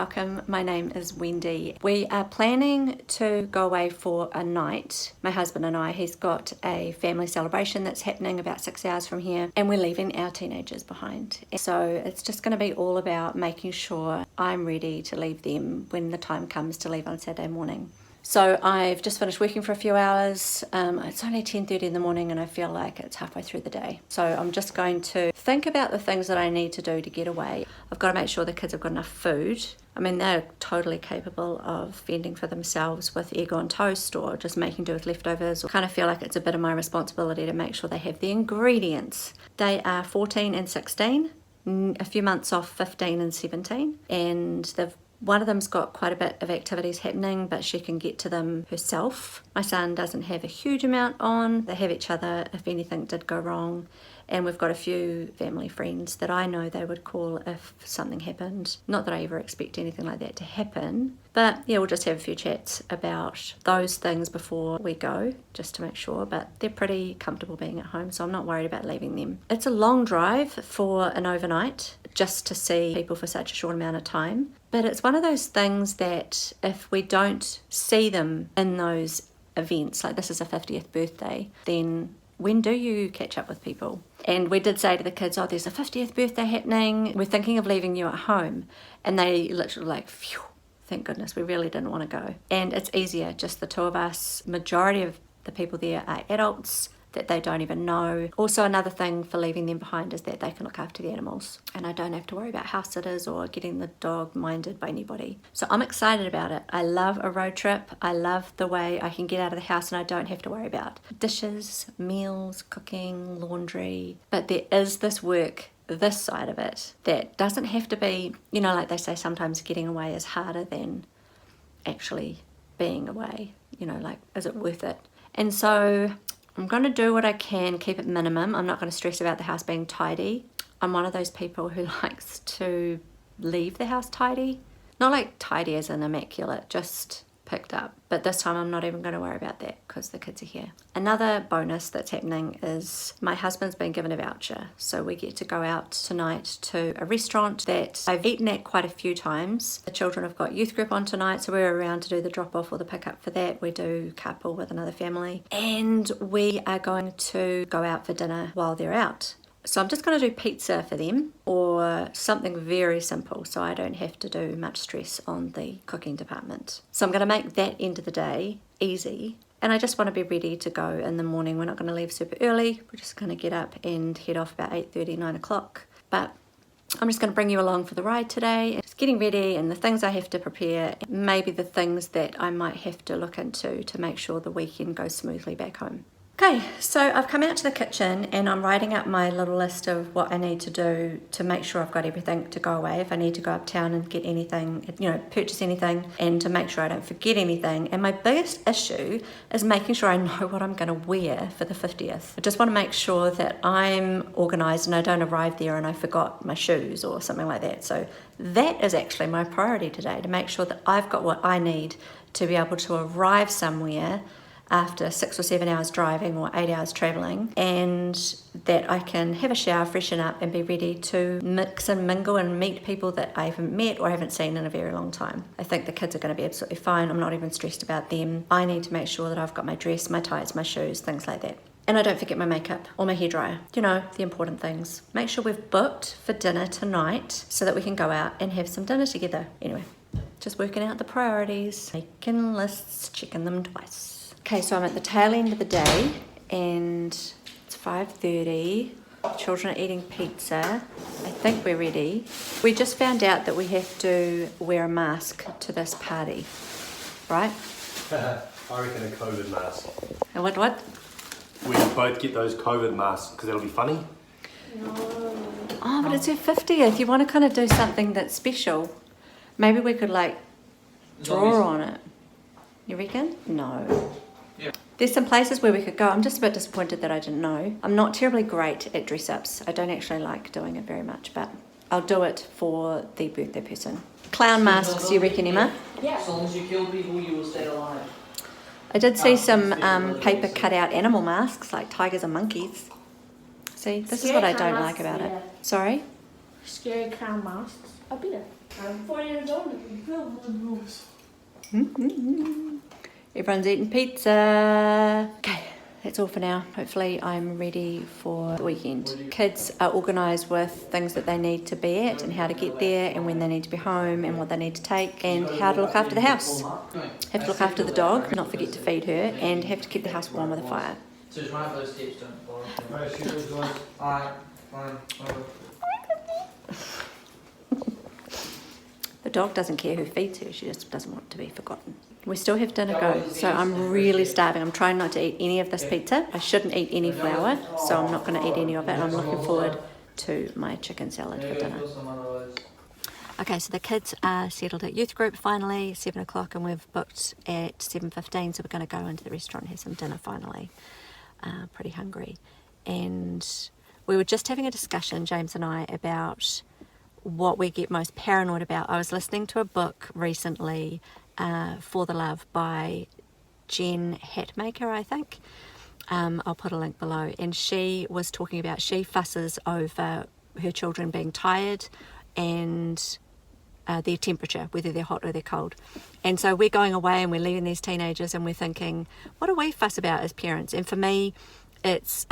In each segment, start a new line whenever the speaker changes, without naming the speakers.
welcome. My name is Wendy. We are planning to go away for a night, my husband and I. He's got a family celebration that's happening about 6 hours from here, and we're leaving our teenagers behind. So it's just going to be all about making sure I'm ready to leave them when the time comes to leave on Saturday morning. So I've just finished working for a few hours. It's only 10:30 in the morning and I feel like it's halfway through the day. So I'm just going to think about the things that I need to do to get away. I've got to make sure the kids have got enough food. I mean, they're totally capable of fending for themselves with egg on toast or just making do with leftovers. I kind of feel like it's a bit of my responsibility to make sure they have the ingredients. They are 14 and 16, a few months off 15 and 17, and one of them's got quite a bit of activities happening, but she can get to them herself. My son doesn't have a huge amount on. They have each other if anything did go wrong. And we've got a few family friends that I know they would call if something happened. Not that I ever expect anything like that to happen, but yeah, we'll just have a few chats about those things before we go, just to make sure. But they're pretty comfortable being at home, so I'm not worried about leaving them. It's a long drive for an overnight, just to see people for such a short amount of time. But it's one of those things that if we don't see them in those events, like this is a 50th birthday, then when do you catch up with people? And we did say to the kids, oh, there's a 50th birthday happening. We're thinking of leaving you at home. And they literally like, phew, thank goodness, we really didn't want to go. And it's easier, just the two of us. Majority of the people there are adults that they don't even know. Also, another thing for leaving them behind is that they can look after the animals and I don't have to worry about house sitters or getting the dog minded by anybody. So I'm excited about it. I love a road trip. I love the way I can get out of the house and I don't have to worry about dishes, meals, cooking, laundry. But there is this work, this side of it, that doesn't have to be, you know, like they say sometimes getting away is harder than actually being away. You know, like, is it worth it? And so I'm going to do what I can, keep it minimum. I'm not going to stress about the house being tidy. I'm one of those people who likes to leave the house tidy. Not like tidy as in immaculate, just picked up. But this time I'm not even going to worry about that because the kids are here. Another bonus that's happening is my husband's been given a voucher. So we get to go out tonight to a restaurant that I've eaten at quite a few times. The children have got youth group on tonight, so we're around to do the drop off or the pick up for that. We do carpool with another family. And we are going to go out for dinner while they're out. So I'm just going to do pizza for them or something very simple so I don't have to do much stress on the cooking department. So I'm going to make that end of the day easy. And I just want to be ready to go in the morning. We're not going to leave super early. We're just going to get up and head off about 8:30, 9 o'clock. But I'm just going to bring you along for the ride today. Just getting ready and the things I have to prepare. Maybe the things that I might have to look into to make sure the weekend goes smoothly back home. Okay, so I've come out to the kitchen and I'm writing up my little list of what I need to do to make sure I've got everything to go away. If I need to go uptown and get anything, you know, purchase anything, and to make sure I don't forget anything. And my biggest issue is making sure I know what I'm going to wear for the 50th. I just want to make sure that I'm organised and I don't arrive there and I forgot my shoes or something like that. So that is actually my priority today, to make sure that I've got what I need to be able to arrive somewhere after 6 or 7 hours driving or 8 hours traveling, and that I can have a shower, freshen up and be ready to mix and mingle and meet people that I haven't met or haven't seen in a very long time. I think the kids are going to be absolutely fine. I'm not even stressed about them. I need to make sure that I've got my dress, my tights, my shoes, things like that. And I don't forget my makeup or my hairdryer. You know, the important things. Make sure we've booked for dinner tonight so that we can go out and have some dinner together. Anyway, just working out the priorities, making lists, checking them twice. Okay, so I'm at the tail end of the day and it's 5:30. Children are eating pizza. I think we're ready. We just found out that we have to wear a mask to this party, right?
I reckon a COVID mask.
And what?
We can both get those COVID masks because that'll be funny.
No.
Oh, but it's her 50th. You want to kind of do something that's special. Maybe we could like draw on it. You reckon? No.
Yeah.
There's some places where we could go. I'm just a bit disappointed that I didn't know. I'm not terribly great at dress-ups. I don't actually like doing it very much, but I'll do it for the birthday person. Clown masks, you reckon, Emma?
Yeah.
As long as you kill people, you will stay alive.
I did see some paper cut-out animal masks, like tigers and monkeys. See, this is what I don't like about it. Sorry?
Scary clown masks are better.
I'm 4 years old. I can feel one
Everyone's eating pizza. Okay, that's all for now. Hopefully I'm ready for the weekend. Kids are organised with things that they need to be at and how to get there and when they need to be home and what they need to take and how to look after the house. Have to look after the dog, not forget to feed her, and have to keep the house warm with a fire.
So it's one of those steps, don't follow.
The dog doesn't care who feeds her, she just doesn't want to be forgotten. We still have dinner go, so I'm really starving. I'm trying not to eat any of this pizza. I shouldn't eat any flour, so I'm not going to eat any of it. I'm looking forward to my chicken salad for dinner. Okay, so the kids are settled at youth group finally, 7 o'clock, and we've booked at 7:15, so we're going to go into the restaurant and have some dinner finally. Pretty hungry. And we were just having a discussion, James and I, about what we get most paranoid about. I was listening to a book recently, For the Love, by Jen Hatmaker, I think. I'll put a link below. And she was talking about, she fusses over her children being tired and their temperature, whether they're hot or they're cold. And so we're going away and we're leaving these teenagers and we're thinking, what do we fuss about as parents? And for me, it's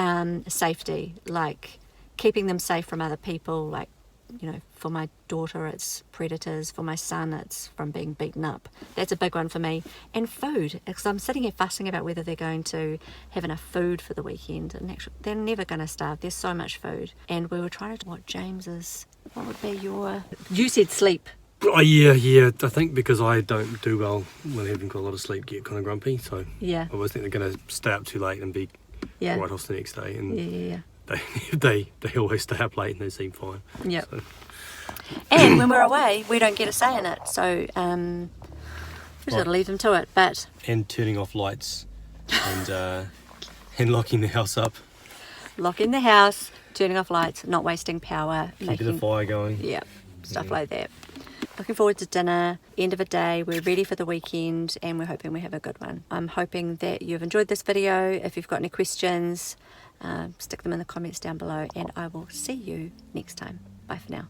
safety, like keeping them safe from other people. Like, you know, for my daughter, it's predators. For my son, it's from being beaten up. That's a big one for me. And food, because I'm sitting here fussing about whether they're going to have enough food for the weekend. And actually, they're never going to starve. There's so much food. And we were trying to, what would be your, you said sleep.
Oh, yeah. I think because I don't do well when having got a lot of sleep, get kind of grumpy. So
Yeah.
I always think they're going to stay up too late and be
Yeah.
right off the next day. And
Yeah.
they always stay up late and they seem fine.
Yep.
So.
And when we're away, we don't get a say in it. So we just got to leave them to it. But
And turning off lights and locking the house up.
locking the house, turning off lights, not wasting power.
Keeping the fire going.
Yeah, stuff like that. Looking forward to dinner, end of a day. We're ready for the weekend and we're hoping we have a good one. I'm hoping that you've enjoyed this video. If you've got any questions, stick them in the comments down below and I will see you next time. Bye for now.